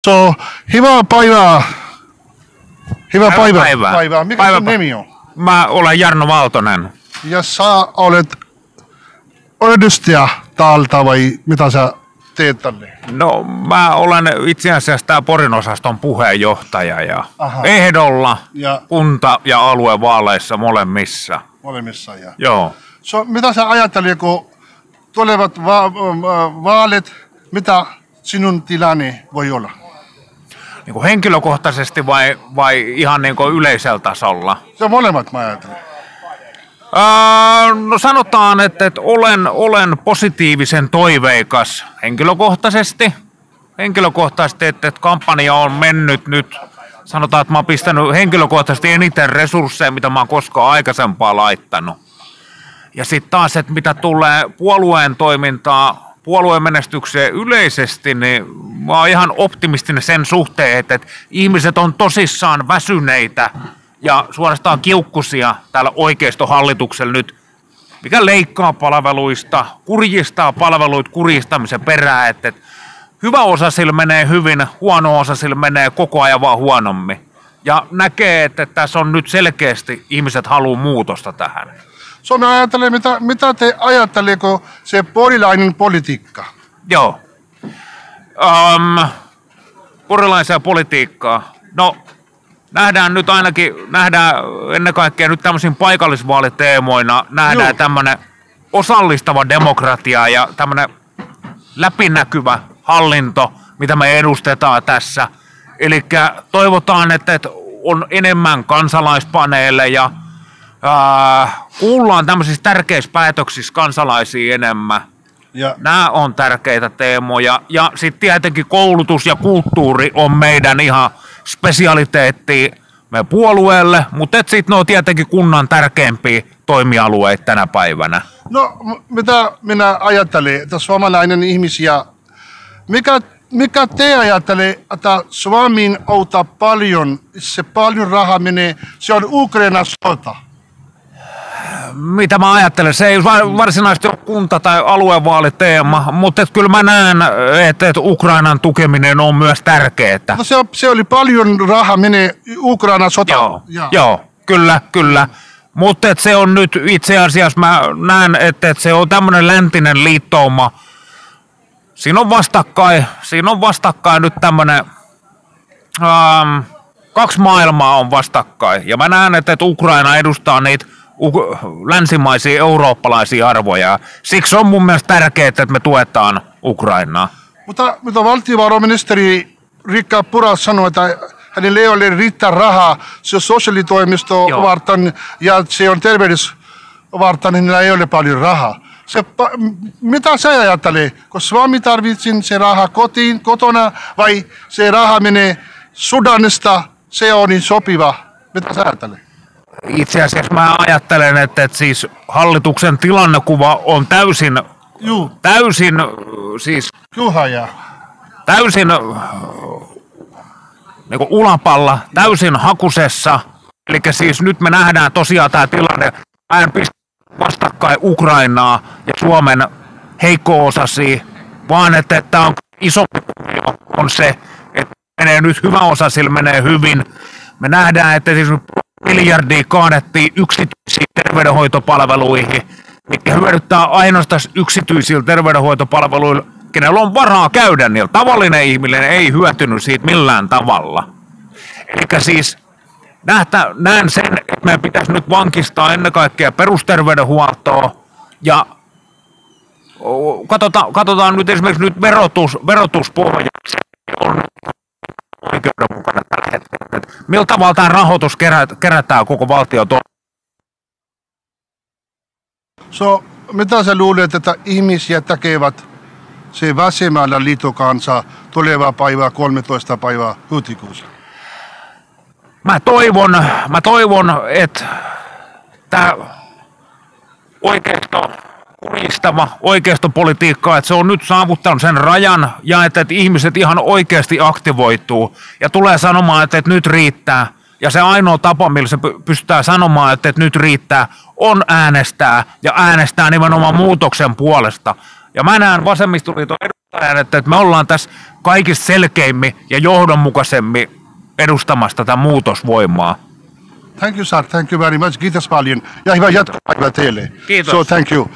So, hyvää päivää. Hyvää Päivää. päivää. Mikä sun nimi on? Mä olen Jarno Valtonen. Ja sä olet edustaja täältä vai mitä sä teet tänne? No mä olen itse asiassa tää Porin osaston puheenjohtaja ja ehdolla kunta- ja aluevaaleissa molemmissa. Molemmissa, ja. Joo. So, mitä sä ajattelit, kun tulevat vaalit, mitä sinun tilanne voi olla? Niin kuin henkilökohtaisesti vai ihan niin kuin yleisellä tasolla? Se on molemmat, mä ajattelen. No sanotaan, että olen positiivisen toiveikas henkilökohtaisesti, että kampanja on mennyt nyt, sanotaan, että mä oon pistänyt henkilökohtaisesti eniten resursseja, mitä mä oon koskaan aikaisempaa laittanut. Ja sitten taas, että mitä tulee puolueen toimintaa, puolueen menestykseen yleisesti, niin mä oon ihan optimistinen sen suhteen, että ihmiset on tosissaan väsyneitä ja suorastaan kiukkusia täällä oikeistohallituksella nyt, mikä leikkaa palveluista, kurjistaa palveluita kurjistamisen perään, että hyvä osa sillä menee hyvin, huono osa sillä menee koko ajan vaan huonommin. Ja näkee, että tässä on nyt selkeästi ihmiset haluaa muutosta tähän. So, mä ajattelen, mitä te ajattelee, se porilainen politiikka? Joo. Porilaisia politiikkaa. No, nähdään ennen kaikkea nyt tämmöisiin paikallisvaaliteemoina, nähdään tämmöinen osallistava demokratia ja tämmöinen läpinäkyvä hallinto, mitä me edustetaan tässä. Eli toivotaan, että on enemmän kansalaispaneeleja, kuullaan tämmöisissä tärkeissä päätöksissä kansalaisia enemmän. Nämä on tärkeitä teemoja. Ja sitten tietenkin koulutus ja kulttuuri on meidän ihan spesialiteetti meidän puolueelle, mutta sitten ne on tietenkin kunnan tärkeimpiä toimialueita tänä päivänä. No, mitä minä ajattelin, että suomalainen ihmisiä, mikä te ajattelee, että Suomeen auttaa paljon, se paljon rahaa menee, se on Ukrainan sota? Mitä mä ajattelen, se ei varsinaisesti ole kunta- tai aluevaaliteema, mutta kyllä mä näen, että Ukrainan tukeminen on myös tärkeää. No se oli paljon rahaa menee Ukrainan sotaan. Joo, kyllä. Mutta se on nyt itse asiassa, mä näen, että se on tämmöinen läntinen liittouma. Siinä on vastakkain nyt tämmöinen, kaksi maailmaa on vastakkain. Ja mä näen, että Ukraina edustaa niitä länsimaisia eurooppalaisia arvoja. Siksi on mun mielestä tärkeää, että me tuetaan Ukrainaa. Mutta valtiovarainministeri Riikka Purra sanoi, että hänellä ei ole riittää rahaa, se on sosiaalitoimisto varten ja se on terveys varten, hänellä ei ole paljon rahaa. Mitä sä ajattelee, kun Suomi tarvitsee se raha kotona vai se raha menee Sudanista, se on niin sopiva? Mitä sä ajattelee? Itse asiassa mä ajattelen, että siis hallituksen tilannekuva on täysin niin kuin ulapalla, täysin hakusessa. Eli siis nyt me nähdään tosiaan tämä tilanne, mä en pistä vastakkain Ukrainaa ja Suomen heikko-osaisia, vaan että tämä on isompi on se, että menee nyt hyvä osa, sillä menee hyvin. Me nähdään, että siis miljardia kaadettiin yksityisiin terveydenhoitopalveluihin, mikä hyödyttää ainoastaan yksityisillä terveydenhoitopalveluilla, kenellä on varaa käydä niillä. Tavallinen ihminen ei hyötynyt siitä millään tavalla. Eli siis näen sen, että meidän pitäisi nyt vankistaa ennen kaikkea perusterveydenhuoltoa ja katsotaan nyt esimerkiksi nyt verotuspohja on oikeudenmukainen tällä hetkellä. Millä tavalla tämä rahoitus kerätään koko valtion So, mitä sä luulet, että ihmisiä tekevät se väsemällä liitokansa tuleva päivä 13. päivää huhtikuussa? Mä toivon, että tämä kurjistava oikeistopolitiikka, että se on nyt saavuttanut sen rajan ja että ihmiset ihan oikeasti aktivoituu ja tulee sanomaan, että nyt riittää. Ja se ainoa tapa, millä se pystytään sanomaan, että nyt riittää, on äänestää ja äänestää nimenomaan muutoksen puolesta. Ja mä näen vasemmistoliiton edustajan, että me ollaan tässä kaikista selkeimmin ja johdonmukaisemmin edustamassa tätä muutosvoimaa. Thank you, sir. Thank you very much. Kiitos paljon. Ja hyvää jatkopäivää teille. Kiitos. So, thank you.